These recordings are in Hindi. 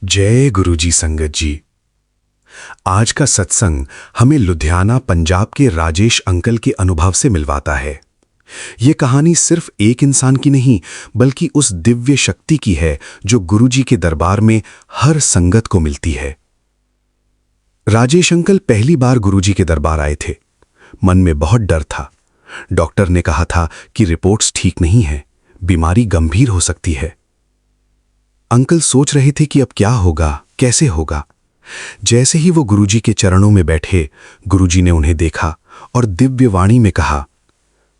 जय गुरुजी संगत जी। आज का सत्संग हमें लुधियाना पंजाब के राजेश अंकल के अनुभव से मिलवाता है। ये कहानी सिर्फ एक इंसान की नहीं बल्कि उस दिव्य शक्ति की है जो गुरुजी के दरबार में हर संगत को मिलती है। राजेश अंकल पहली बार गुरुजी के दरबार आए थे। मन में बहुत डर था। डॉक्टर ने कहा था कि रिपोर्ट्स ठीक नहीं है, बीमारी गंभीर हो सकती है। अंकल सोच रहे थे कि अब क्या होगा, कैसे होगा। जैसे ही वो गुरुजी के चरणों में बैठे, गुरुजी ने उन्हें देखा और दिव्य वाणी में कहा,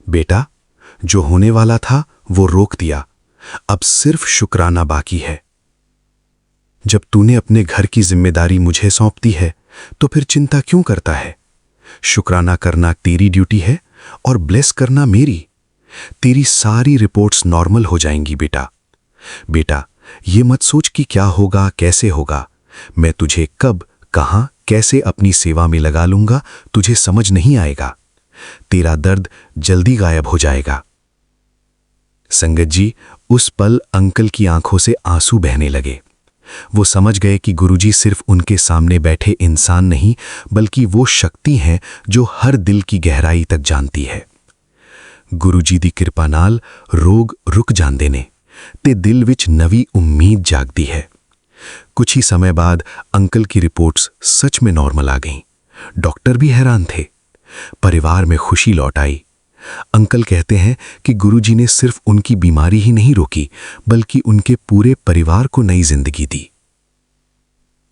बेटा, जो होने वाला था वो रोक दिया, अब सिर्फ शुक्राना बाकी है। जब तूने अपने घर की जिम्मेदारी मुझे सौंपती है तो फिर चिंता क्यों करता है? शुक्राना करना तेरी ड्यूटी है और ब्लेस करना मेरी। तेरी सारी रिपोर्ट्स नॉर्मल हो जाएंगी बेटा। बेटा, ये मत सोच कि क्या होगा, कैसे होगा। मैं तुझे कब, कहां, कैसे अपनी सेवा में लगा लूंगा, तुझे समझ नहीं आएगा। तेरा दर्द जल्दी गायब हो जाएगा। संगत जी, उस पल अंकल की आंखों से आंसू बहने लगे। वो समझ गए कि गुरुजी सिर्फ उनके सामने बैठे इंसान नहीं बल्कि वो शक्ति है जो हर दिल की गहराई तक जानती है। गुरुजी दी किरपा नाल रोग रुक जांदे ने ते दिल विच नवी उम्मीद जागदी है। कुछ ही समय बाद अंकल की रिपोर्ट्स सच में नॉर्मल आ गईं। डॉक्टर भी हैरान थे। परिवार में खुशी लौट आई। अंकल कहते हैं कि गुरुजी ने सिर्फ उनकी बीमारी ही नहीं रोकी बल्कि उनके पूरे परिवार को नई जिंदगी दी।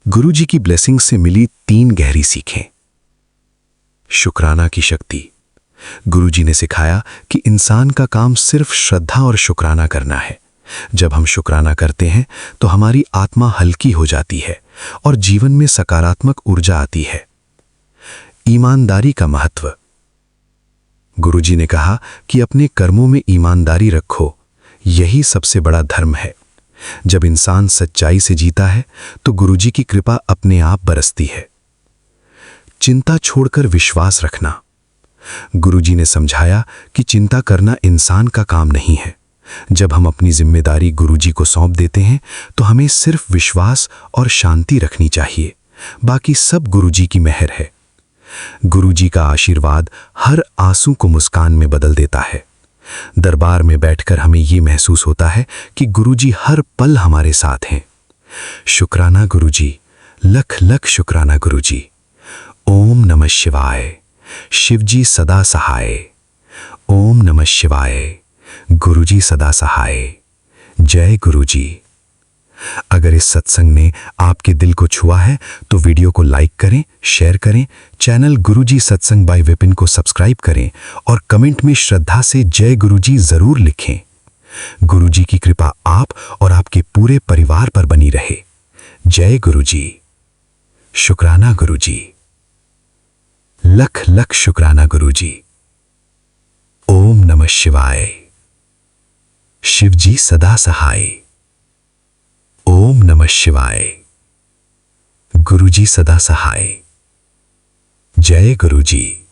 गुरुजी की ब्लेसिंग से मिली 3 गहरी सीखें। शुक्राना की शक्ति। गुरुजी ने सिखाया कि इंसान का काम सिर्फ श्रद्धा और शुक्राना करना है। जब हम शुक्राना करते हैं तो हमारी आत्मा हल्की हो जाती है और जीवन में सकारात्मक ऊर्जा आती है। ईमानदारी का महत्व। गुरुजी ने कहा कि अपने कर्मों में ईमानदारी रखो, यही सबसे बड़ा धर्म है। जब इंसान सच्चाई से जीता है तो गुरुजी की कृपा अपने आप बरसती है। चिंता छोड़कर विश्वास रखना। गुरुजी ने समझाया कि चिंता करना इंसान का काम नहीं है। जब हम अपनी जिम्मेदारी गुरुजी को सौंप देते हैं तो हमें सिर्फ विश्वास और शांति रखनी चाहिए, बाकी सब गुरुजी की मेहर है। गुरुजी का आशीर्वाद हर आंसू को मुस्कान में बदल देता है। दरबार में बैठकर हमें ये महसूस होता है कि गुरुजी हर पल हमारे साथ हैं। शुक्राना गुरुजी, लख लख शुक्राना गुरुजी। ओम नमः शिवाय। शिवजी सदा सहाय। ओम नमः शिवाय। गुरुजी सदा सहाय। जय गुरुजी। अगर इस सत्संग ने आपके दिल को छुआ है तो वीडियो को लाइक करें, शेयर करें, चैनल गुरुजी सत्संग बाय विपिन को सब्सक्राइब करें और कमेंट में श्रद्धा से जय गुरुजी जरूर लिखें। गुरुजी की कृपा आप और आपके पूरे परिवार पर बनी रहे। जय गुरुजी। शुक्राना गुरुजी। लख लख शुक्राना गुरुजी। ओम नमः शिवाय। शिवजी सदा सहाय। ओम नमः शिवाय। गुरुजी सदा सहाय। जय गुरुजी।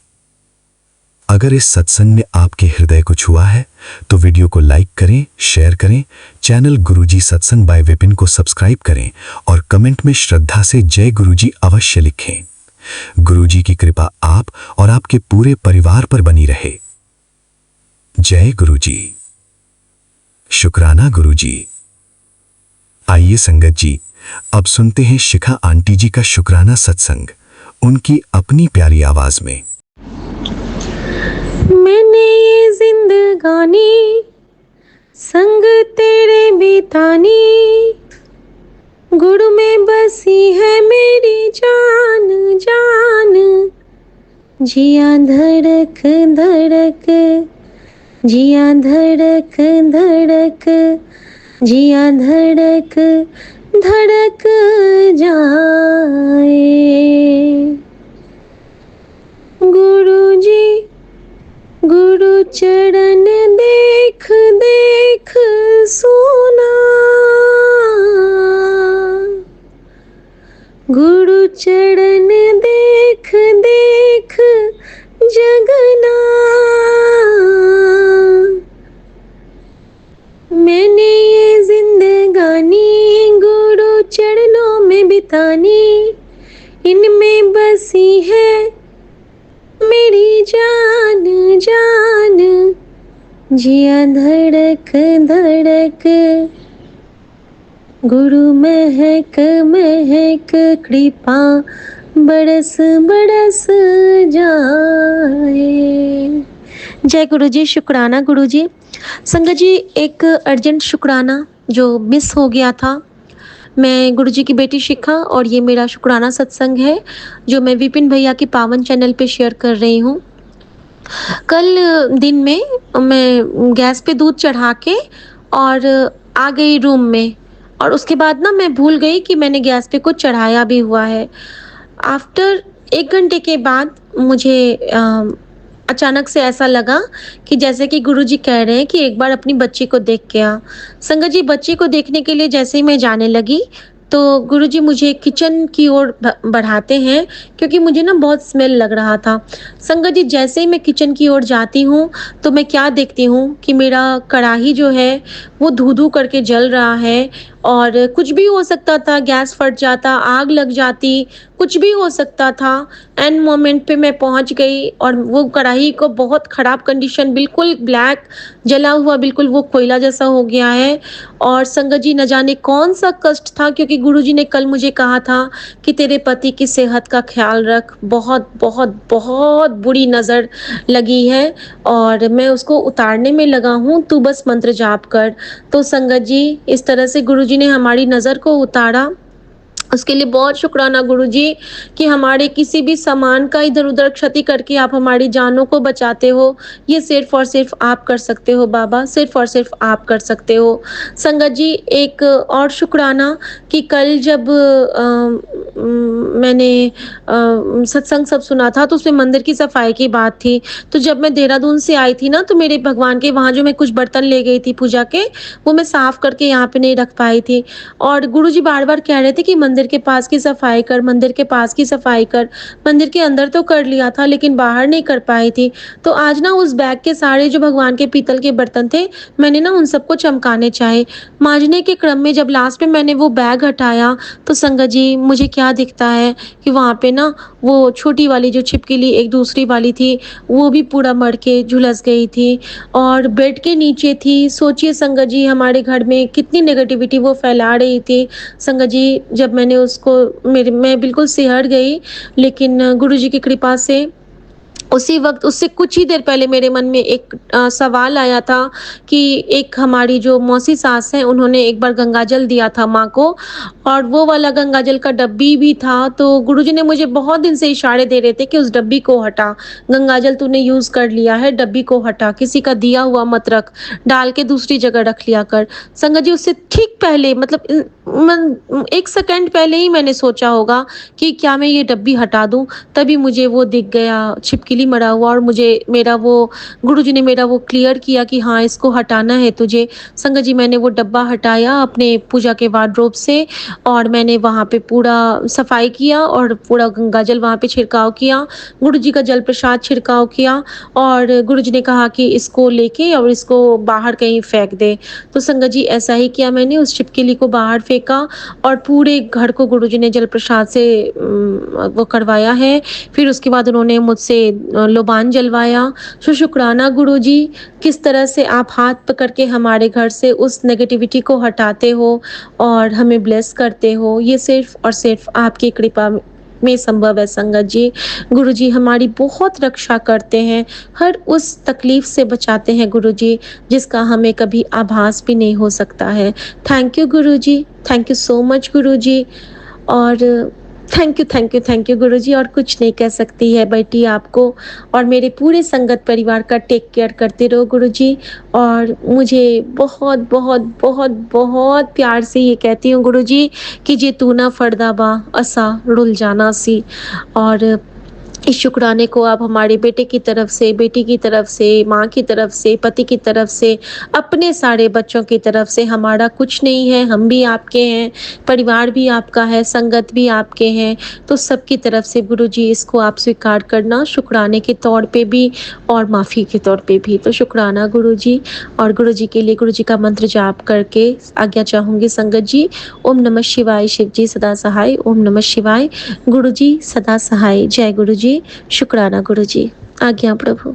अगर इस सत्संग ने आपके हृदय को छुआ है तो वीडियो को लाइक करें, शेयर करें, चैनल गुरुजी सत्संग बाय विपिन को सब्सक्राइब करें और कमेंट में श्रद्धा से जय गुरुजी अवश्य लिखें। गुरुजी की कृपा आप और आपके पूरे परिवार पर बनी रहे। जय गुरुजी। शुक्राना गुरुजी। आइए संगत जी, अब सुनते हैं शिखा आंटी जी का शुक्राना सत्संग, उनकी अपनी प्यारी आवाज में। मैंने ये जिंदगानी संग तेरे बितानी, गुरु में बसी है मेरी जान जान। जिया धड़क धड़क, जिया धड़क धड़क, जिया धड़क धड़क जाए। गुरुजी गुरु चरण देख देख सोना, गुरु चरण देख देख जगना। मैंने ये जिंदगानी गुरु चरणों बिताने, इनमें बसी है मेरी जान जान, जिया धड़क धड़क, गुरु महक महक, कृपा बरस बरस जाए। जय गुरु जी, शुक्राना गुरु जी। संगत जी, एक अर्जेंट शुक्राना जो मिस हो गया था। मैं गुरु जी की बेटी शिखा और ये मेरा शुक्राना सत्संग है जो मैं विपिन भैया के पावन चैनल पे शेयर कर रही हूँ। कल दिन में मैं गैस पे दूध चढ़ा के और आ गई रूम में, और उसके बाद ना मैं भूल गई कि मैंने गैस पे कुछ चढ़ाया भी हुआ है। आफ्टर 1 घंटे के बाद मुझे अचानक से ऐसा लगा कि जैसे कि गुरुजी कह रहे हैं कि एक बार अपनी बच्ची को देख के आ। संगत जी, बच्ची को देखने के लिए जैसे ही मैं जाने लगी तो गुरुजी मुझे किचन की ओर बढ़ाते हैं, क्योंकि मुझे ना बहुत स्मेल लग रहा था। संगत जी, जैसे ही मैं किचन की ओर जाती हूँ तो मैं क्या देखती हूँ कि मेरा कढ़ाई जो है वो धू-धू करके जल रहा है, और कुछ भी हो सकता था, गैस फट जाता, आग लग जाती, कुछ भी हो सकता था। एंड मोमेंट पे मैं पहुंच गई और वो कढ़ाई को बहुत ख़राब कंडीशन, बिल्कुल ब्लैक जला हुआ, बिल्कुल वो कोयला जैसा हो गया है। और संगत जी, न जाने कौन सा कष्ट था, क्योंकि गुरुजी ने कल मुझे कहा था कि तेरे पति की सेहत का ख्याल रख, बहुत बहुत बहुत बुरी नज़र लगी है और मैं उसको उतारने में लगा हूँ, तू बस मंत्र जाप कर। तो संगत जी, इस तरह से गुरुजी ने हमारी नज़र को उतारा। उसके लिए बहुत शुक्राना गुरुजी कि हमारे किसी भी सामान का इधर-उधर क्षति करके आप हमारी जानों को बचाते हो। ये सिर्फ़ और सिर्फ़ आप कर सकते हो बाबा, सिर्फ़ और सिर्फ़ आप कर सकते हो। संगत जी, एक और शुक्राना कि कल जब मैंने सत्संग सब सुना था तो उसमें मंदिर की सफाई की बात थी। तो जब मैं देहरादून से आई थी ना, तो मेरे भगवान के वहाँ जो मैं कुछ बर्तन ले गई थी पूजा के, वो मैं साफ़ करके यहाँ पे नहीं रख पाई थी। और गुरुजी बार-बार कह रहे थे कि मंदिर के पास की सफाई कर, मंदिर के पास की सफाई कर। मंदिर के अंदर तो कर लिया था लेकिन बाहर नहीं कर पाई थी। तो आज ना उस बैग के सारे जो भगवान के पीतल के बर्तन थे, मैंने ना उन सबको चमकाने चाहे। माँजने के क्रम में जब लास्ट में मैंने वो बैग हटाया तो संगत जी, मुझे क्या दिखता है कि वहाँ पे ना वो छोटी वाली जो छिपकली एक दूसरी वाली थी, वो भी पूरा मर के झुलस गई थी और बेड के नीचे थी। सोचिए संगत जी, हमारे घर में कितनी नेगेटिविटी वो फैला रही थी। संगत जी, जब मैंने उसको मैं बिल्कुल सिहर गई, लेकिन गुरुजी की कृपा से उसी वक़्त, उससे कुछ ही देर पहले मेरे मन में एक सवाल आया था कि एक हमारी जो मौसी सास हैं, उन्होंने एक बार गंगाजल दिया था माँ को, और वो वाला गंगाजल का डब्बी भी था। तो गुरुजी ने मुझे बहुत दिन से इशारे दे रहे थे कि उस डब्बी को हटा, गंगाजल तूने यूज़ कर लिया है, डब्बी को हटा, किसी का दिया हुआ मत रख, डाल के दूसरी जगह रख लिया कर। संगत जी, उससे ठीक पहले, मतलब 1 सेकंड पहले ही मैंने सोचा होगा कि क्या मैं ये डब्बी हटा दूँ, तभी मुझे वो दिख गया छिपकली मरा हुआ, और मुझे मेरा वो गुरुजी ने मेरा वो क्लियर किया कि हाँ, इसको हटाना है तुझे। संगत जी, मैंने वो डब्बा हटाया अपने पूजा के वार्डरोब से और मैंने वहाँ पे पूरा सफाई किया और पूरा गंगाजल वहाँ पे छिड़काव किया, गुरुजी का जल प्रसाद छिड़काव किया, और गुरुजी ने कहा कि इसको लेके और इसको बाहर कहीं फेंक दे। तो संगत जी, ऐसा ही किया मैंने, उस छिपकली को बाहर फेंका और पूरे घर को गुरुजी ने जल प्रसाद से वो करवाया है। फिर उसके बाद उन्होंने मुझसे लोबान जलवाया। शुक्राना गुरुजी, किस तरह से आप हाथ पकड़ के हमारे घर से उस नेगेटिविटी को हटाते हो और हमें ब्लेस करते हो। ये सिर्फ़ और सिर्फ़ आपकी कृपा में संभव है संगत जी। गुरुजी हमारी बहुत रक्षा करते हैं, हर उस तकलीफ़ से बचाते हैं गुरुजी, जिसका हमें कभी आभास भी नहीं हो सकता है। थैंक यू गुरुजी, थैंक यू सो मच गुरुजी, और थैंक यू गुरुजी, और कुछ नहीं कह सकती है बेटी आपको, और मेरे पूरे संगत परिवार का टेक केयर करते रहो गुरुजी। और मुझे बहुत बहुत बहुत बहुत प्यार से ये कहती हूँ गुरुजी कि जे तू ना फड़दा बा असा रुल जाना सी। और इस शुक्राने को आप हमारे बेटे की तरफ से, बेटी की तरफ से, माँ की तरफ से, पति की तरफ से, अपने सारे बच्चों की तरफ से, हमारा कुछ नहीं है, हम भी आपके हैं, परिवार भी आपका है, संगत भी आपके हैं, तो सबकी तरफ से गुरुजी इसको आप स्वीकार करना शुक्राने के तौर पे भी और माफ़ी के तौर पे भी। तो शुक्राना गुरुजी। और गुरुजी के लिए गुरुजी का मंत्र जाप करके आज्ञा चाहूँगी संगत जी। ओम नमः शिवाय, शिव जी सदा सहाय। ओम नमः शिवाय, गुरुजी सदा सहाय। जय गुरुजी। शुक्राना गुरुजी। आज्ञा प्रभु।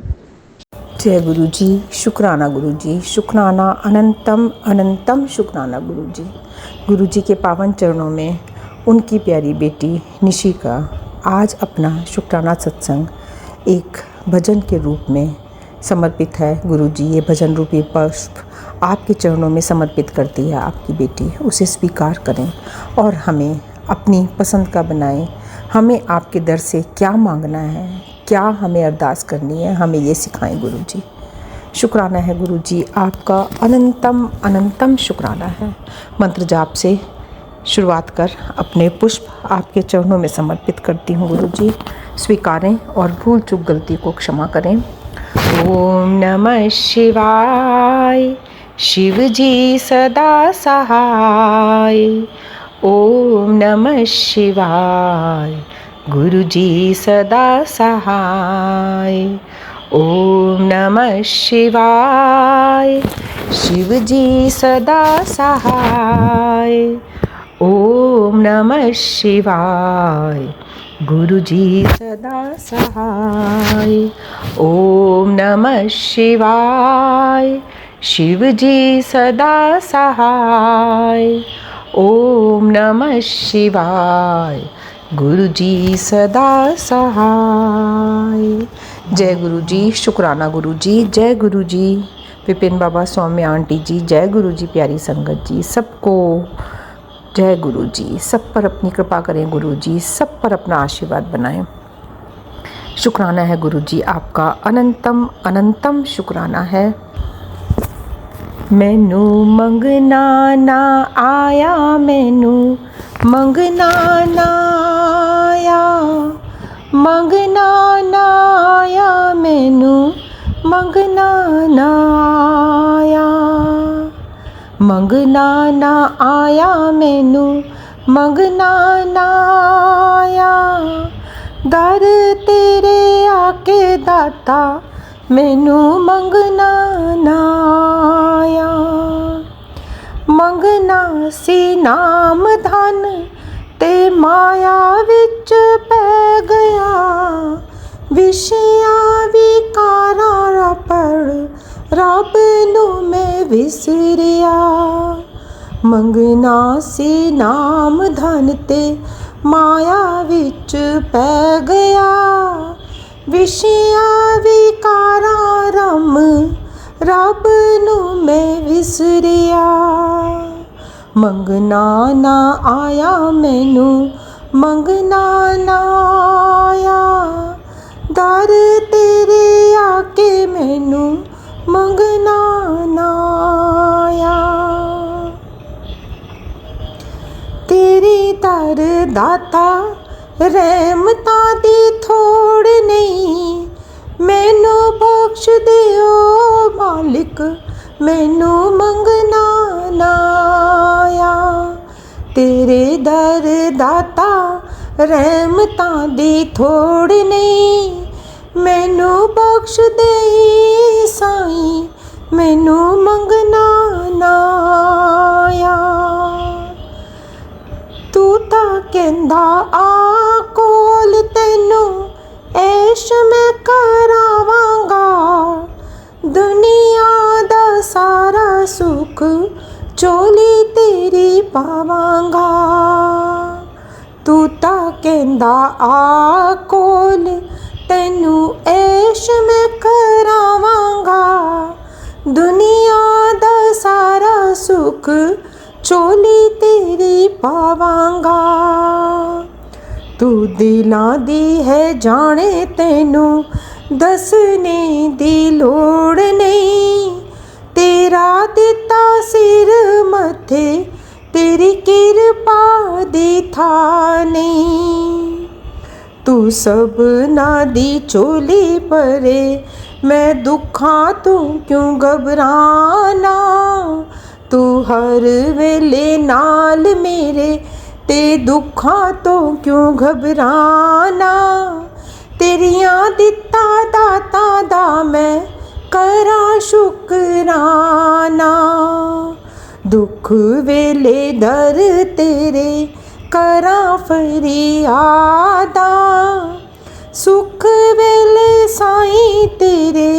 जय गुरु जी, शुक्राना गुरु जी, शुक्राना अनंतम अनंतम शुक्राना गुरु जी। गुरु जी के पावन चरणों में उनकी प्यारी बेटी निशिका आज अपना शुक्राना सत्संग एक भजन के रूप में समर्पित है। गुरु जी, ये भजन रूपी पुष्प आपके चरणों में समर्पित करती है आपकी बेटी, उसे स्वीकार करें और हमें अपनी पसंद का बनाएं। हमें आपके दर से क्या मांगना है, क्या हमें अरदास करनी है, हमें ये सिखाएं गुरु जी। शुक्राना है गुरु जी, आपका अनंतम अनंतम शुक्राना है। मंत्र जाप से शुरुआत कर अपने पुष्प आपके चरणों में समर्पित करती हूँ गुरु जी। स्वीकारें और भूल चूक गलती को क्षमा करें। ओम नमः शिवाय, शिव जी सदा सहाय। ओम नमः शिवाय, गुरु जी सदा सहाय। ओम नमः शिवाय, शिव जी सदा सहाय। ओम नमः शिवाय, गुरु जी सदा सहाय। ओम नमः शिवाय, शिव जी सदा सहाय। ओम नमः शिवाय, गुरु जी सदा सहाय। जय गुरु जी, शुक्राना गुरु जी। जय गुरु जी, विपिन बाबा, सौम्या आंटी जी, जय गुरु जी, प्यारी संगत जी, सबको जय गुरु जी। सब पर अपनी कृपा करें गुरु जी, सब पर अपना आशीर्वाद बनाएं। शुक्राना है गुरु जी, आपका अनंतम अनंतम शुक्राना है। मैनू मंगना ना आया, मैनू मंगना ना आया, मंगना ना आया, मैनू मंगना ना आया, मंगना ना आया, मैनू मंगना ना आया। दर तेरे आके दाता, मैनू मंगना ना आया। मंगना सी नाम धन ते माया विच पै गया, विषया विकारा पर रब नू मैं विसरिया। मंगना सी नाम धन ते माया विच पै गया, विषया विकारा रम रब नू मैं विसरिया। मंगना ना आया, मैनू मंगना ना आया। दर तेरे आके मैनू मंगना ना आया। तेरी दर दाता रहमतां दी थोड़ नहीं, मैनू बख्श दियो मालिक, मैनू मंगना ना आया। तेरे दर दाता रहमतां दी थोड़ नहीं, मैनू बख्श दे साईं, मैनू मंगना ना आया। तू तां कहंदा आ कोल तैनू ऐश मैं करावांगा, दुनिया दा सारा सुख चोली तेरी पावांगा। तू तां कहंदा आ कोल तैनू ऐश मैं करावांगा, दुनिया दा सारा सुख चोली तेरी पावांगा। तू दिलां दी है जाने, तैनू दसने दी लोड़ नहीं, तेरा दिता सिर मथे तेरी किरपा दी था नहीं। तू सबना दी झोली भरे, मैं दुखां तो क्यों घबराना। तू हर वेले नाल मेरे, ते दुखां तो क्यों घबराना। तेरियां दित्ता दाता दा मैं करा शुकराना। दुख वेले दर तेरे करा फरियादा। सुख वेले साईं तेरे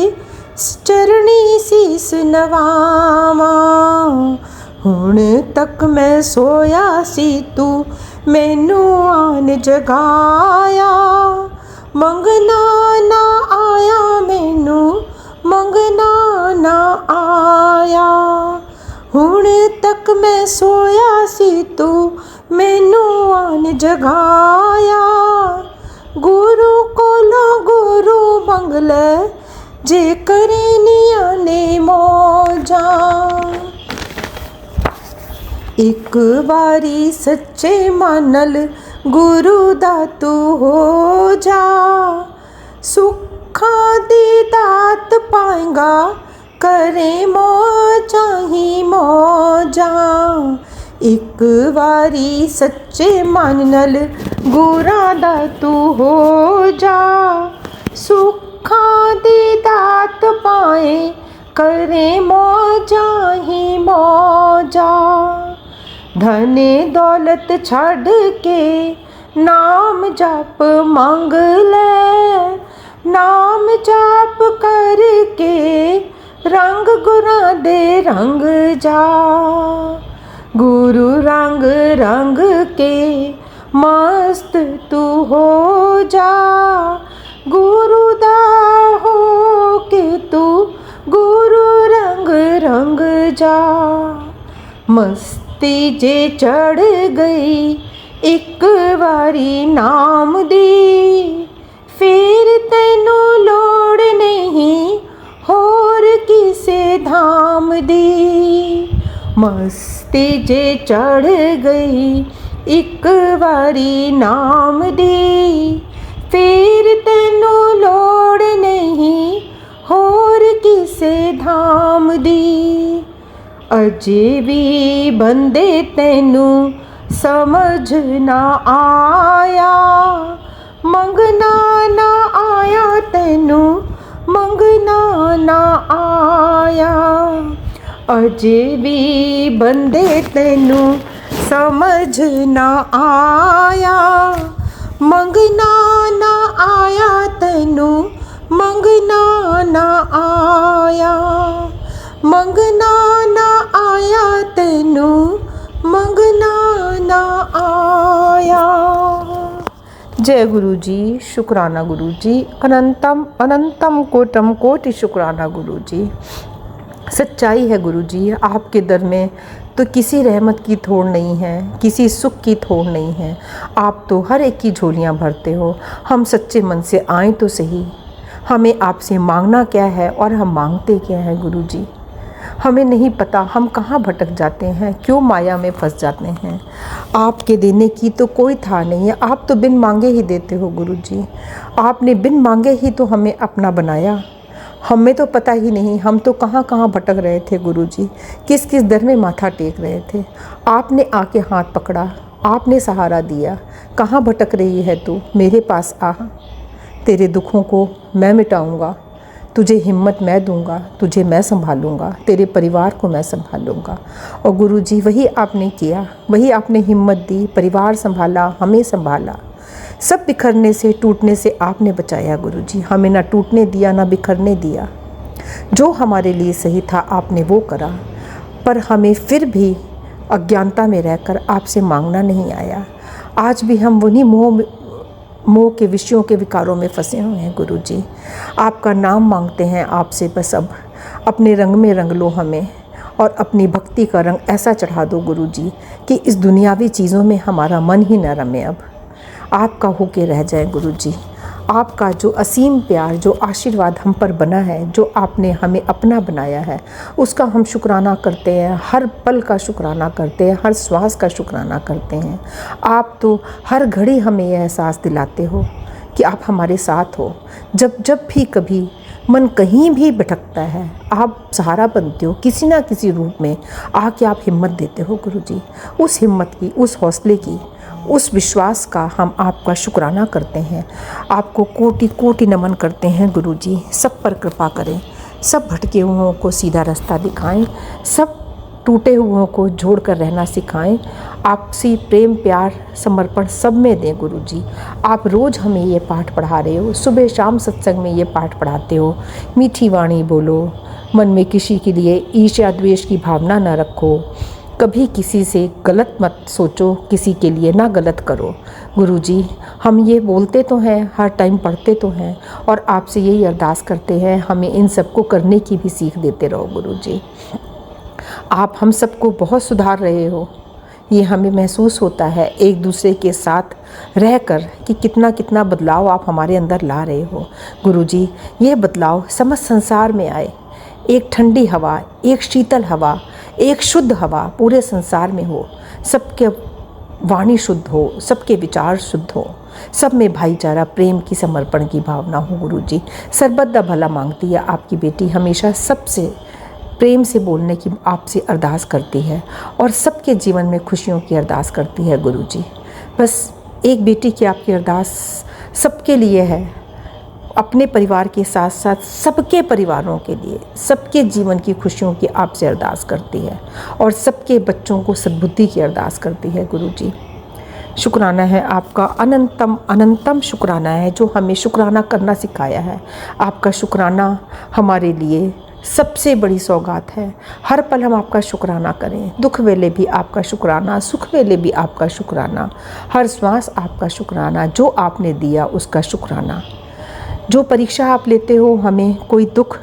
चरणी सीस नवावां। हुण तक मैं सोया सी तू मैनू आन जगाया। मंगना ना आया मैनू मंगना ना आया। हुण तक मैं सोया सी तू मैनू आन जगाया। गुरु कोलों गुरु मंग ले, जे करे निया ने मौजा। एक बारी सच्चे मानल गुरु दा तू हो जा। सुखा दी दात पाएगा, करे मौजा ही मौजा। एक बारी सच्चे मानल गुरा दा तू हो जा। सुखा दी दात पाए, करे मौजा ही मौजा। धने दौलत छड़ के नाम जप मांग ले। नाम जाप करके रंग गुरां दे रंग जा। गुरु रंग रंग के मस्त तू हो जा। गुरु दा हो के तू गुरु रंग रंग जा। मस्ती जे चढ़ गई एक बारी नाम दी, फिर तैनू लोड़ नहीं होर किसे धाम दी। मस्ती जे चढ़ गई एक बारी नाम दी, फिर तैनू लोड़ नहीं होर किसे धाम दी। अजे भी बंदे तैनू समझ ना आया। मंगना ना आया तैनू मंगना ना आया। अजे भी बंदे तैनू समझ ना आया। मंगना ना आया तैनू मंगना ना आया। मंगना ना आया तैनू मंगना ना आया। जय गुरु जी। शुक्राना गुरु जी। अनंतम अनंतम कोटम कोटि शुक्राना गुरु जी। सच्चाई है गुरु जी, आपके दर में तो किसी रहमत की थोड़ नहीं है, किसी सुख की थोड़ नहीं है। आप तो हर एक की झोलियाँ भरते हो। हम सच्चे मन से आएँ तो सही। हमें आपसे मांगना क्या है और हम मांगते क्या है गुरु जी। हमें नहीं पता हम कहाँ भटक जाते हैं, क्यों माया में फंस जाते हैं। आपके देने की तो कोई था नहीं है। आप तो बिन मांगे ही देते हो गुरु जी। आपने बिन मांगे ही तो हमें अपना बनाया। हमें तो पता ही नहीं हम तो कहाँ कहाँ भटक रहे थे गुरु जी, किस किस दर में माथा टेक रहे थे। आपने आके हाथ पकड़ा, आपने सहारा दिया। कहाँ भटक रही है तू, मेरे पास आ। तेरे दुखों को मैं मिटाऊंगा, तुझे हिम्मत मैं दूंगा, तुझे मैं संभालूंगा, तेरे परिवार को मैं संभालूंगा। और गुरु जी वही आपने किया, वही आपने हिम्मत दी, परिवार संभाला, हमें संभाला। सब बिखरने से टूटने से आपने बचाया गुरु जी। हमें ना टूटने दिया ना बिखरने दिया। जो हमारे लिए सही था आपने वो करा, पर हमें फिर भी अज्ञानता में रहकर आपसे मांगना नहीं आया। आज भी हम वही मोह के विषयों के विकारों में फंसे हुए हैं गुरु जी। आपका नाम मांगते हैं आपसे बस। अब अपने रंग में रंग लो हमें, और अपनी भक्ति का रंग ऐसा चढ़ा दो गुरु जी कि इस दुनियावी चीज़ों में हमारा मन ही न रमे। अब आपका होके रह जाए गुरु जी। आपका जो असीम प्यार, जो आशीर्वाद हम पर बना है, जो आपने हमें अपना बनाया है, उसका हम शुक्राना करते हैं। हर पल का शुक्राना करते हैं, हर श्वास का शुक्राना करते हैं। आप तो हर घड़ी हमें यह एहसास दिलाते हो कि आप हमारे साथ हो। जब जब भी कभी मन कहीं भी भटकता है, आप सहारा बनते हो, किसी ना किसी रूप में आके आप हिम्मत देते हो गुरुजी। उस हिम्मत की, उस हौसले की, उस विश्वास का हम आपका शुक्राना करते हैं। आपको कोटि कोटि नमन करते हैं गुरुजी। सब पर कृपा करें, सब भटके हुओं को सीधा रास्ता दिखाएं, सब टूटे हुओं को जोड़कर रहना सिखाएं। आपसी प्रेम, प्यार, समर्पण सब में दें गुरुजी। आप रोज़ हमें ये पाठ पढ़ा रहे हो, सुबह शाम सत्संग में ये पाठ पढ़ाते हो। मीठी वाणी बोलो, मन में किसी के लिए ईर्ष्या द्वेष की भावना न रखो, कभी किसी से गलत मत सोचो, किसी के लिए ना गलत करो। गुरुजी, हम ये बोलते तो हैं, हर टाइम पढ़ते तो हैं, और आपसे यही अरदास करते हैं, हमें इन सबको करने की भी सीख देते रहो गुरुजी। आप हम सबको बहुत सुधार रहे हो, ये हमें महसूस होता है एक दूसरे के साथ रहकर कि कितना कितना बदलाव आप हमारे अंदर ला रहे हो गुरुजी। ये बदलाव समस्त संसार में आए, एक ठंडी हवा, एक शीतल हवा, एक शुद्ध हवा पूरे संसार में हो, सबके वाणी शुद्ध हो, सबके विचार शुद्ध हो, सब में भाईचारा, प्रेम की, समर्पण की भावना हो गुरुजी। सर्वदा भला मांगती है आपकी बेटी, हमेशा सबसे प्रेम से बोलने की आपसे अरदास करती है और सबके जीवन में खुशियों की अरदास करती है गुरुजी। बस एक बेटी की आपकी अरदास सबके लिए है, अपने परिवार के साथ साथ सबके परिवारों के लिए, सबके जीवन की खुशियों की आपसे अरदास करती है और सबके बच्चों को सद्बुद्धि की अरदास करती है गुरुजी। शुक्राना है आपका, अनंतम अनंतम शुक्राना है जो हमें शुक्राना करना सिखाया है। आपका शुक्राना हमारे लिए सबसे बड़ी सौगात है। हर पल हम आपका शुक्राना करें, दुख वेले भी आपका शुक्राना, सुख वेले भी आपका शुक्राना, हर श्वास आपका शुक्राना, जो आपने दिया उसका शुक्राना। जो परीक्षा आप लेते हो हमें, कोई दुख,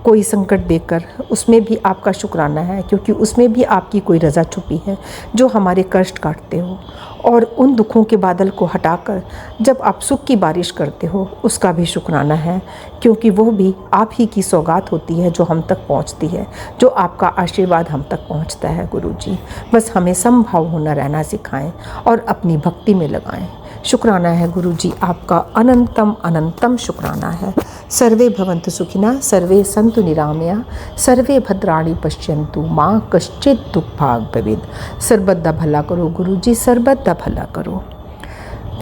कोई संकट देकर, उसमें भी आपका शुक्राना है, क्योंकि उसमें भी आपकी कोई रज़ा छुपी है जो हमारे कष्ट काटते हो। और उन दुखों के बादल को हटाकर जब आप सुख की बारिश करते हो, उसका भी शुक्राना है, क्योंकि वो भी आप ही की सौगात होती है जो हम तक पहुंचती है, जो आपका आशीर्वाद हम तक पहुंचता है गुरुजी। बस हमें समभाव होना रहना सिखाएं और अपनी भक्ति में लगाएं। शुक्राना है गुरुजी, आपका अनंतम अनंतम शुक्राना है। सर्वे भवन्तु सुखिनः, सर्वे सन्तु निरामया, सर्वे भद्राणि पश्यन्तु, माँ कश्चित् दुख भाग भवेत्। सर्वदा भला करो गुरुजी, सर्वदा भला करो।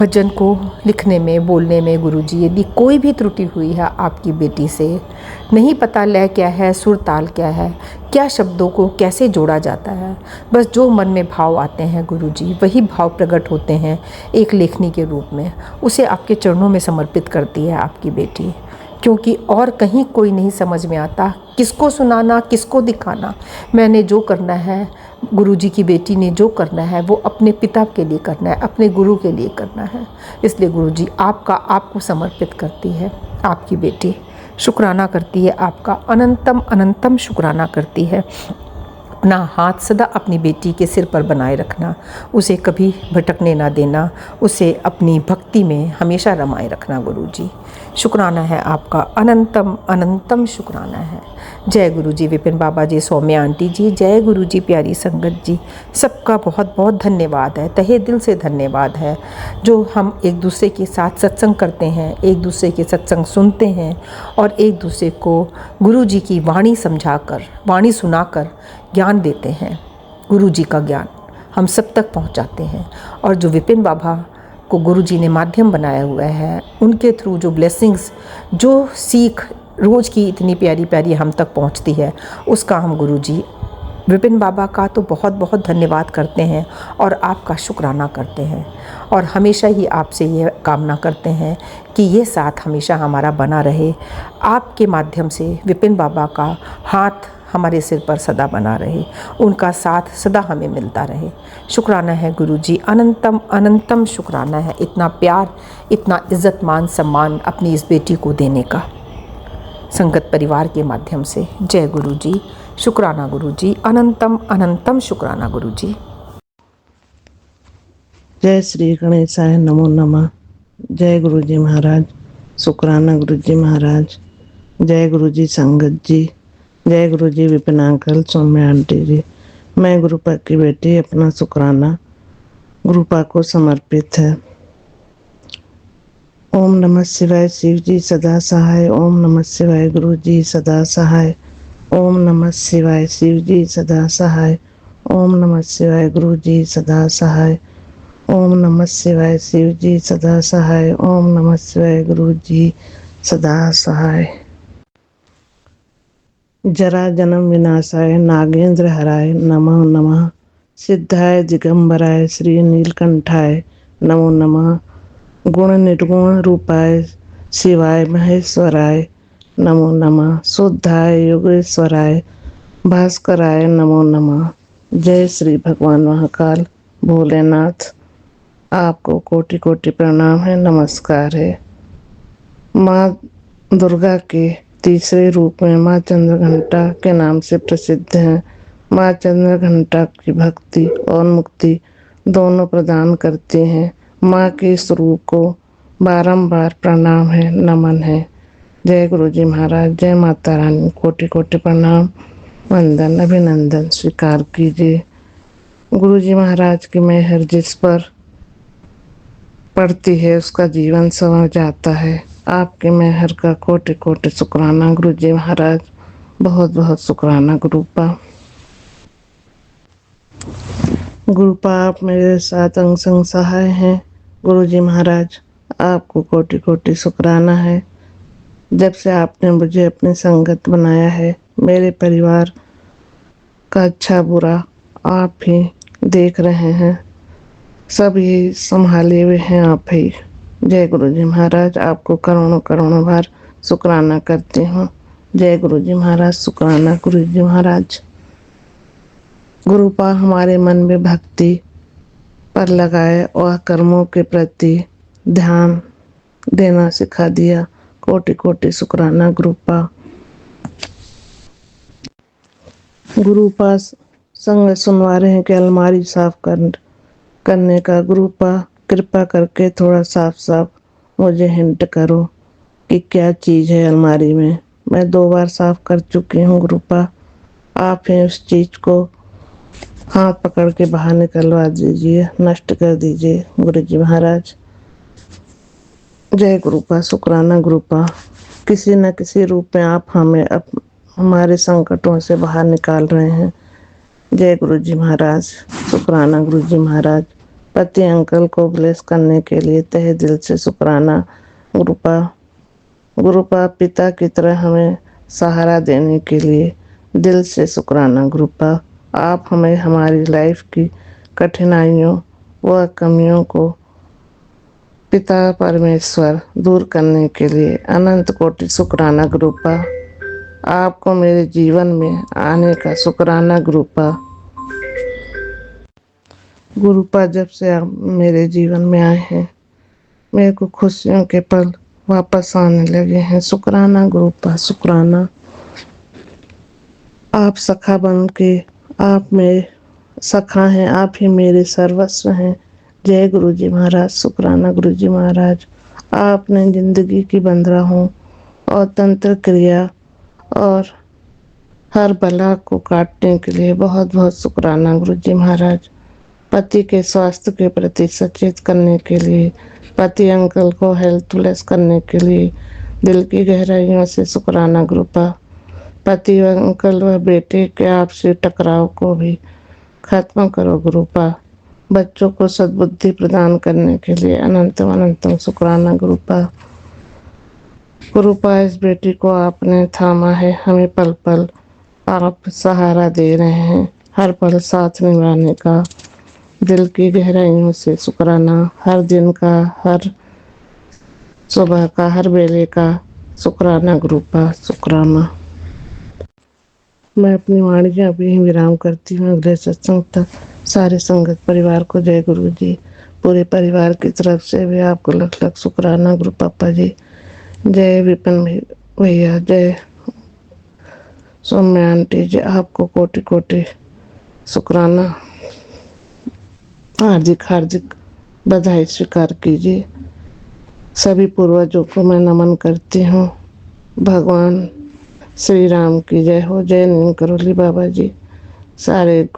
भजन को लिखने में, बोलने में गुरुजी यदि कोई भी त्रुटि हुई है आपकी बेटी से, नहीं पता लय क्या है, सुर ताल क्या है, क्या शब्दों को कैसे जोड़ा जाता है, बस जो मन में भाव आते हैं गुरुजी वही भाव प्रकट होते हैं एक लेखनी के रूप में, उसे आपके चरणों में समर्पित करती है आपकी बेटी। क्योंकि और कहीं कोई नहीं समझ में आता, किसको सुनाना, किसको दिखाना। मैंने जो करना है, गुरुजी की बेटी ने जो करना है, वो अपने पिता के लिए करना है, अपने गुरु के लिए करना है। इसलिए गुरुजी आपका, आपको समर्पित करती है आपकी बेटी, शुक्राना करती है आपका, अनंतम अनंतम शुक्राना करती है। अपना हाथ सदा अपनी बेटी के सिर पर बनाए रखना, उसे कभी भटकने ना देना, उसे अपनी भक्ति में हमेशा रमाए रखना गुरुजी। शुक्राना है आपका, अनंतम अनंतम शुक्राना है। जय गुरुजी विपिन बाबा जी, सौम्या आंटी जी, जय गुरुजी प्यारी संगत जी, सबका बहुत बहुत धन्यवाद है, तहे दिल से धन्यवाद है। जो हम एक दूसरे के साथ सत्संग करते हैं, एक दूसरे के सत्संग सुनते हैं और एक दूसरे को गुरुजी की वाणी समझाकर, वाणी सुनाकर ज्ञान देते हैं। गुरुजी का ज्ञान हम सब तक पहुंचाते हैं और जो विपिन बाबा को गुरुजी ने माध्यम बनाया हुआ है, उनके थ्रू जो ब्लेसिंग्स, जो सीख रोज़ की इतनी प्यारी प्यारी हम तक पहुंचती है, उसका हम गुरुजी विपिन बाबा का तो बहुत बहुत धन्यवाद करते हैं और आपका शुक्राना करते हैं और हमेशा ही आपसे ये कामना करते हैं कि ये साथ हमेशा हमारा बना रहे। आपके माध्यम से विपिन बाबा का हाथ हमारे सिर पर सदा बना रहे, उनका साथ सदा हमें मिलता रहे। शुक्राना है गुरुजी, अनंतम अनंतम शुक्राना है, इतना प्यार, इतना इज़्ज़त मान सम्मान अपनी इस बेटी को देने का संगत परिवार के माध्यम से। जय गुरुजी, शुक्राना गुरुजी, अनंतम अनंतम शुक्राना गुरुजी। जय श्री गणेशाय नमो नमः। जय गुरुजी महाराज, शुक्राना गुरुजी महाराज, जय गुरुजी संगत जी, जय गुरुजी विपिन अंकल, सौम्या आंटी जी। मैं गुरुपा की बेटी, अपना शुक्राना गुरुपा को समर्पित है। ओम नमः शिवाय शिव जी सदा सहाय। ओम नमः शिवाय गुरु जी सदा सहाय। ओम नमः शिवाय शिव जी सदा सहाय। ओम नमः शिवाय गुरु जी सदा सहाय। ओम नमः शिवाय शिव जी सदा सहाय। ओम नमः शिवाय गुरु जी सदा सहाय। जरा जन्म विनाशाय नागेंद्र हराय नमो नमः। सिद्धाय दिगंबराय श्री नीलकंठाय नमो नमः। गुण निर्गुण रूपाय शिवाय महेश्वराय नमो नमः। शुद्धाय योगेश्वराय भास्कराय नमो नमः। जय श्री भगवान महाकाल भोलेनाथ। आपको कोटि कोटि प्रणाम है, नमस्कार है। माँ दुर्गा के तीसरे रूप में माँ चंद्रघंटा के नाम से प्रसिद्ध हैं। माँ चंद्रघंटा की भक्ति और मुक्ति दोनों प्रदान करती हैं। माँ के स्वरूप को बारंबार प्रणाम है, नमन है। जय गुरु जी महाराज, जय माता रानी, कोटि कोटि प्रणाम, वंदन, अभिनंदन स्वीकार कीजिए। गुरु जी महाराज की मेहर जिस पर पड़ती है उसका जीवन संवर जाता है। आपके मेहर का कोटि कोटि शुक्राना गुरु जी महाराज, बहुत बहुत शुक्राना गुरुपा। गुरुपा आप मेरे साथ अंग संग सहाय हैं। गुरु जी महाराज आपको कोटि कोटि शुक्राना है। जब से आपने मुझे अपनी संगत बनाया है, मेरे परिवार का अच्छा बुरा आप ही देख रहे हैं। सब ये संभाले हुए हैं आप ही। जय गुरु जी महाराज, आपको करोड़ों करोड़ों बार शुक्राना करती हूँ। जय गुरु जी महाराज, शुक्राना गुरु जी महाराज। गुरुपा हमारे मन में भक्ति पर लगाए और कर्मों के प्रति ध्यान देना सिखा दिया। कोटि कोटि शुक्राना गुरुपा। गुरुपा संग सुनवा रहे हैं कि अलमारी साफ करने का। गुरुपा कृपा करके थोड़ा साफ साफ मुझे हिंट करो कि क्या चीज़ है अलमारी में। मैं 2 बार साफ कर चुकी हूँ गुरुपा। आप ही उस चीज़ को हाथ पकड़ के बाहर निकलवा दीजिए, नष्ट कर दीजिए गुरु जी महाराज। जय गुरुपा, शुक्राना गुरुपा। किसी न किसी रूप में आप हमें हमारे संकटों से बाहर निकाल रहे हैं। जय गुरु जी महाराज, शुक्राना गुरु जी महाराज। पति अंकल को ब्लेस करने के लिए तहे दिल से शुक्राना गुरुपा। गुरुपा पिता की तरह हमें सहारा देने के लिए दिल से शुक्राना गुरुपा। आप हमें हमारी लाइफ की कठिनाइयों व कमियों को पिता परमेश्वर दूर करने के लिए अनंत कोटि शुक्राना गुरुपा। आपको मेरे जीवन में आने का शुक्राना गुरुपा। गुरुपा जब से आप मेरे जीवन में आए हैं, मेरे को खुशियों के पल वापस आने लगे हैं। शुक्राना गुरुपा, शुक्राना। आप सखा बन के आप मेरे सखा हैं, आप ही मेरे सर्वस्व हैं। जय गुरु जी महाराज, शुक्राना गुरु जी महाराज। आपने जिंदगी की बंदराहों और तंत्र क्रिया और हर बला को काटने के लिए बहुत बहुत शुक्राना गुरु जी महाराज। पति के स्वास्थ्य के प्रति सचेत करने के लिए, पति अंकल को हेल्थलेस करने के लिए दिल की गहराइयों से शुक्राना गुरुपा। पति व अंकल व बेटे के आपसी टकराव को भी खत्म करो गुरुपा। बच्चों को सद्बुद्धि प्रदान करने के लिए अनंतम अनंतम शुक्राना गुरुपा। गुरुपा इस बेटी को आपने थामा है, हमें पल पल आप सहारा दे रहे हैं। हर पल साथ निभाने का दिल की गहराइयों से शुक्राना। हर दिन का, हर सुबह का, हर वेले का शुक्राना गुरुपा, शुक्राना। मैं अपनी वाणी अभी ही विराम करती हूँ। अगले सत्संग तक सारे संगत परिवार को जय गुरु जी। पूरे परिवार की तरफ से भी आपको लख लख शुक्राना गुरु पापा जी। जय विपिन भैया, जय सौम्या आंटी जी, आपको कोटि कोटि शुक्राना, हार्दिक हार्दिक बधाई स्वीकार कीजिए। सभी पूर्वजों को मैं नमन करती हूँ। भगवान श्री राम की जय हो। जय नीम करोली बाबा जी। सारे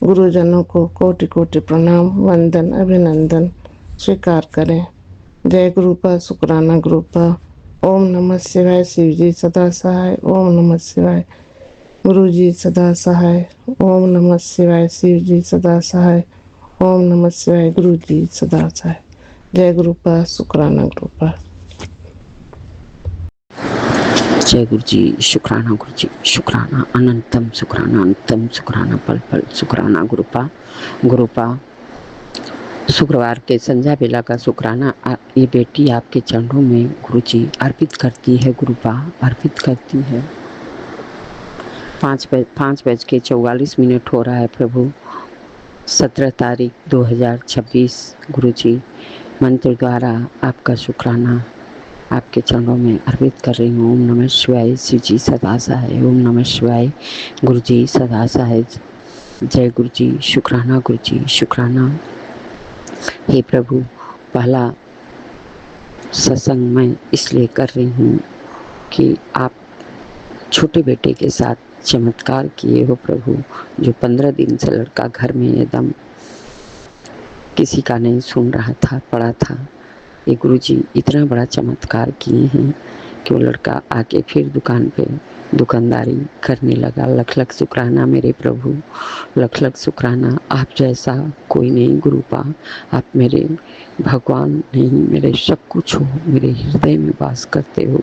गुरुजनों को कोटि कोटि प्रणाम, वंदन, अभिनंदन स्वीकार करें। जय गुरुपा शुक्राना गुरुपा। ओम नमः शिवाय। शिव जी सदा सहाय। ओम नमः शिवाय। गुरु जी सदा सहाय। ओम नमः शिवाय। शिव जी सदा सहाय। ओम नमः शिवाय। गुरु जी सदा सहाय। जय गुरुपा शुक्राना गुरुपा। जय गुरु जी शुक्राना गुरु जी शुक्राना अनंतम शुक्राना पल पल शुक्राना गुरुपा शुक्रवार के संध्या बेला का शुक्राना ये बेटी आपके चरणों में गुरु जी अर्पित करती है। गुरुपा अर्पित करती है। 5:44 हो रहा है प्रभु। 17 तारीख 2026 गुरु जी मंत्र द्वारा आपका शुक्राना आपके चरणों में अर्पित कर रही हूँ। ओम नमः शिवाय। शिव जी सदा सहाय। ओम नमः शिवाय। गुरु जी सदा सहाय। जय गुरु जी शुक्राना गुरु जी शुक्राना। हे प्रभु, पहला सत्संग मैं इसलिए कर रही हूँ कि आप छोटे बेटे के साथ चमत्कार किए हो प्रभु। जो 15 दिन से लड़का घर में एकदम किसी का नहीं सुन रहा था, पड़ा था, ये गुरुजी इतना बड़ा चमत्कार किए हैं कि वो लड़का आके फिर दुकान पे दुकानदारी करने लगा। लख लख शुक्राना मेरे प्रभु, लख लख शुक्राना। आप जैसा कोई नहीं गुरुपा। आप मेरे भगवान नहीं, मेरे सब कुछ हो, मेरे हृदय में वास करते हो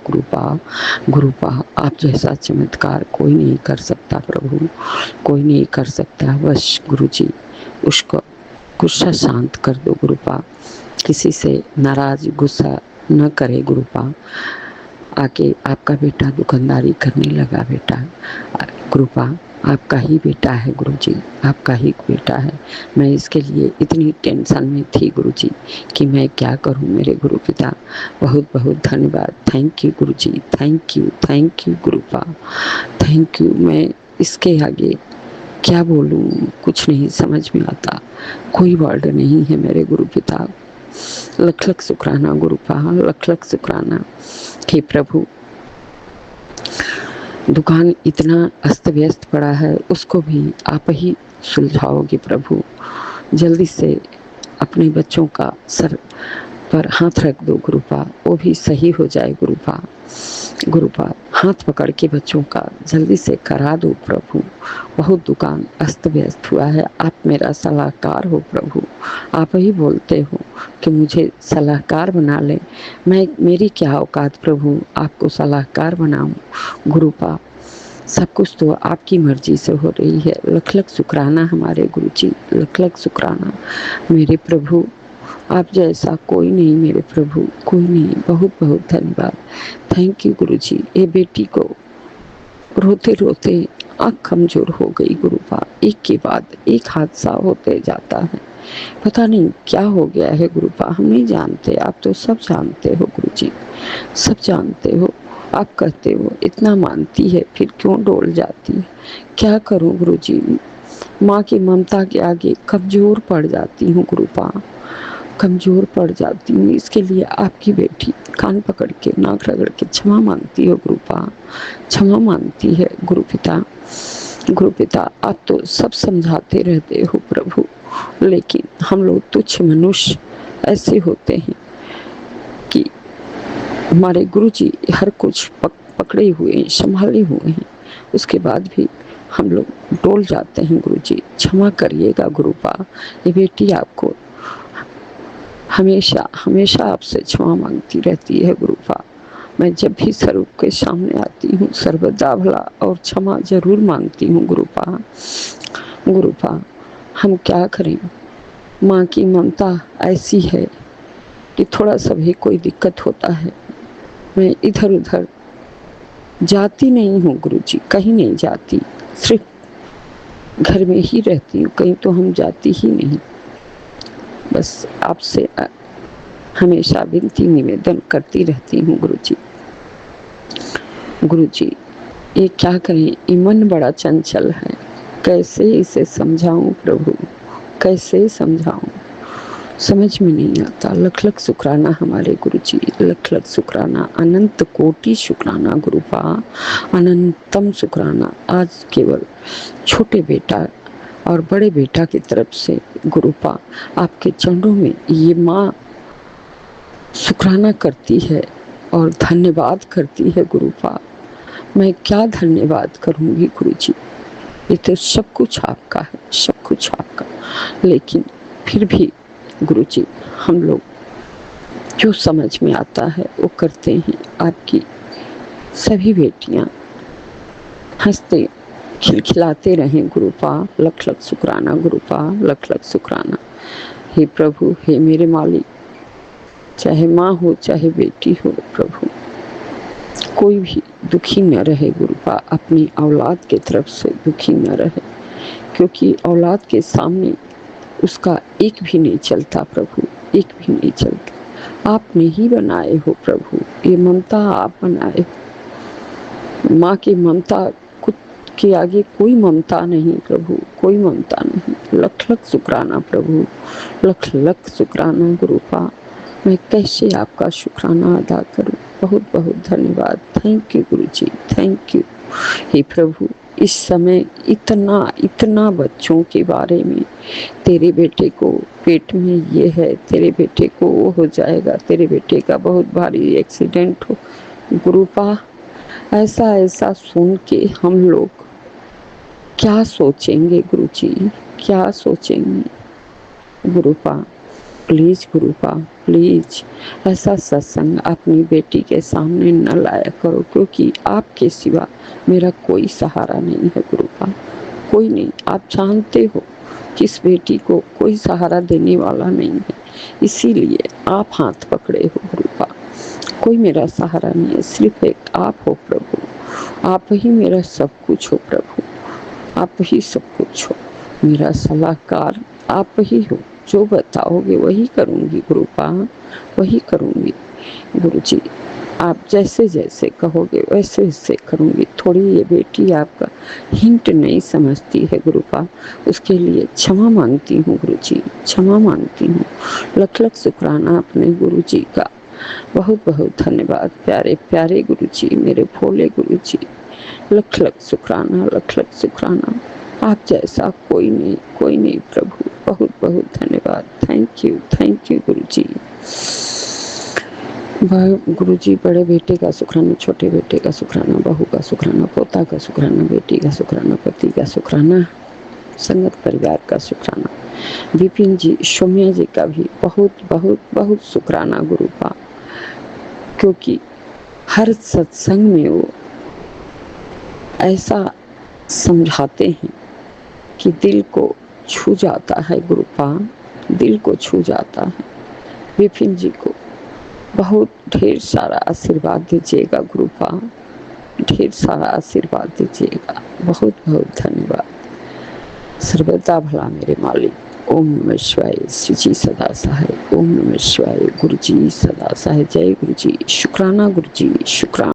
गुरुपा। आप जैसा चमत्कार कोई नहीं कर सकता प्रभु, कोई नहीं कर सकता। बस गुरुजी उसको गुस्सा शांत कर दो गुरुपा। किसी से नाराज गुस्सा न करे गुरुपा। आके आपका बेटा दुकानदारी करने लगा बेटा। गुरुपा आपका ही बेटा है गुरुजी, आपका ही बेटा है। मैं इसके लिए इतनी टेंशन में थी गुरुजी कि मैं क्या करूं मेरे गुरु पिता। बहुत बहुत धन्यवाद। थैंक यू गुरुजी, थैंक यू गुरुपा, थैंक यू। मैं इसके आगे क्या बोलूं, कुछ नहीं समझ में आता, कोई वर्ड नहीं है मेरे गुरु पिता। लख लख शुक्राना गुरुपा, लख लख शुक्राना। हे प्रभु, दुकान इतना अस्त व्यस्त पड़ा है, उसको भी आप ही सुलझाओगे प्रभु। जल्दी से अपने बच्चों का सर पर हाथ रख दो गुरुपा, वो भी सही हो जाए गुरुपा हाथ पकड़ के बच्चों का जल्दी से करा दो प्रभु। बहुत दुकान अस्त व्यस्त हुआ है। आप मेरा सलाहकार हो प्रभु। आप ही बोलते हो कि मुझे सलाहकार बना ले। मेरी क्या औकात प्रभु, आपको सलाहकार बनाऊं गुरुपा। सब कुछ तो आपकी मर्जी से हो रही है। लख लख शुक्राना हमारे गुरुजी, लख लख शुक्राना मेरे प्रभु। आप जैसा कोई नहीं मेरे प्रभु, कोई नहीं। बहुत बहुत धन्यवाद। थैंक यू गुरुजी। ये बेटी को रोते रोते आँख कमजोर हो गई गुरुपा। एक के बाद एक हादसा होते जाता है, पता नहीं क्या हो गया है गुरुपा। हम नहीं जानते, आप तो सब जानते हो गुरुजी, सब जानते हो। आप कहते हो इतना मानती है, फिर क्यों डोल जाती है। क्या करूं गुरुजी, माँ की ममता के आगे कमजोर पड़ जाती हूँ गुरुपा, कमजोर पड़ जाती हूँ। इसके लिए आपकी बेटी कान पकड़ के नाक रगड़ के क्षमा मांगती हो गुरुपा, क्षमा मांगती है गुरु पिता। आप तो सब समझाते रहते हो प्रभु, लेकिन हम लोग तुच्छ मनुष्य ऐसे होते हैं कि हमारे गुरुजी हर कुछ पकड़े हुए, संभाले हुए हैं, उसके बाद भी हम लोग डोल जाते हैं गुरुजी। क्षमा करिएगा गुरुपा। ये बेटी आपको हमेशा हमेशा आपसे क्षमा मांगती रहती है गुरुपा। मैं जब भी स्वरूप के सामने आती हूँ सर्वदा भला और क्षमा जरूर मांगती हूँ गुरुपा। हम क्या करें, माँ की ममता ऐसी है कि थोड़ा सा भी कोई दिक्कत होता है, मैं इधर उधर जाती नहीं हूँ गुरुजी, कहीं नहीं जाती, सिर्फ घर में ही रहती हूँ, कहीं तो हम जाती ही नहीं। बस आपसे हमेशा विनती निवेदन करती रहती हूँ गुरुजी। ये क्या करें, ये मन बड़ा चंचल है, कैसे इसे समझाऊं प्रभु, कैसे समझाऊं, समझ में नहीं आता। लख लख शुक्राना हमारे गुरुजी, लख लख शुक्राना, अनंत कोटि शुक्राना गुरुपा, अनंतम शुक्राना। आज केवल छोटे बेटा और बड़े बेटा की तरफ से गुरुपा आपके चरणों में ये माँ शुक्राना करती है और धन्यवाद करती है गुरुपा। मैं क्या धन्यवाद करूँगी गुरुजी, ये तो सब कुछ आपका है, सब कुछ आपका। लेकिन फिर भी गुरुजी हम लोग जो समझ में आता है वो करते हैं। आपकी सभी बेटियां हंसते खिलखिलाते रहें गुरुपा। लख लख शुक्राना गुरुपा, लख लख शुक्राना। हे प्रभु, हे मेरे मालिक, चाहे माँ हो चाहे बेटी हो प्रभु, कोई भी दुखी न रहे गुरुपा, अपनी औलाद के तरफ से दुखी न रहे, क्योंकि औलाद के सामने उसका एक भी नहीं चलता प्रभु, एक भी नहीं चलता। आपने ही बनाए हो प्रभु, ये ममता आप बनाए हो। माँ की ममता के आगे कोई ममता नहीं प्रभु, कोई ममता नहीं। लख लख शुक्राना प्रभु, लख लख शुक्राना गुरुपा। मैं कैसे आपका शुक्राना अदा करूं। बहुत बहुत धन्यवाद। थैंक यू गुरुजी, थैंक यू। हे प्रभु, इस समय इतना इतना बच्चों के बारे में, तेरे बेटे को पेट में ये है, तेरे बेटे को वो हो जाएगा, तेरे बेटे का बहुत भारी एक्सीडेंट हो गुरुपा, ऐसा ऐसा सुन के हम लोग क्या सोचेंगे गुरुजी, क्या सोचेंगे गुरुपा। प्लीज गुरुपा, प्लीज ऐसा सत्संग अपनी बेटी के सामने न लाया करो, क्योंकि आपके सिवा मेरा कोई सहारा नहीं है गुरुपा, कोई नहीं। आप जानते हो किस बेटी को कोई सहारा देने वाला नहीं है, इसीलिए आप हाथ पकड़े हो गुरुपा। कोई मेरा सहारा नहीं है, सिर्फ एक आप हो प्रभु। आप ही मेरा सब कुछ हो प्रभु, आप ही सब कुछ हो। मेरा सलाहकार आप ही हो, जो बताओगे वही करूँगी गुरुपा, वही करूँगी गुरुजी। आप जैसे जैसे कहोगे वैसे वैसे करूँगी। थोड़ी ये बेटी आपका हिंट नहीं समझती है गुरुपा, उसके लिए क्षमा मांगती हूँ गुरुजी, क्षमा मांगती हूँ। लख लख शुक्राना अपने गुरुजी का। बहुत बहुत धन्यवाद प्यारे प्यारे गुरुजी, मेरे भोले गुरुजी। लख लख शुक्राना, लख लख शुक्राना। आप जैसा कोई नहीं, कोई नहीं प्रभु। बहुत बहुत धन्यवाद। थैंक यू गुरुजी। गुरुजी, बड़े बेटे का शुक्राना, छोटे बेटे का शुक्राना, बहू का शुक्राना, पोता का शुक्राना, बेटी का शुक्राना, पति का शुक्राना, संगत परिवार का शुक्राना, विपिन जी, सौम्या जी का भी बहुत बहुत बहुत शुक्राना गुरुपा, क्योंकि हर सत्संग में वो ऐसा समझाते हैं कि दिल को छू जाता है गुरुपा, दिल को छू जाता है। विपिन जी को बहुत ढेर सारा आशीर्वाद दीजिएगा गुरुपा, ढेर सारा आशीर्वाद दीजिएगा। बहुत बहुत धन्यवाद। सर्वदा भला मेरे मालिक। ओम नमः शिवाय। शिवजी सदा सहाय। ओम नमः शिवाय। गुरुजी सदा सहाय। जय गुरुजी। शुक्राना गुरुजी, शुक्राना।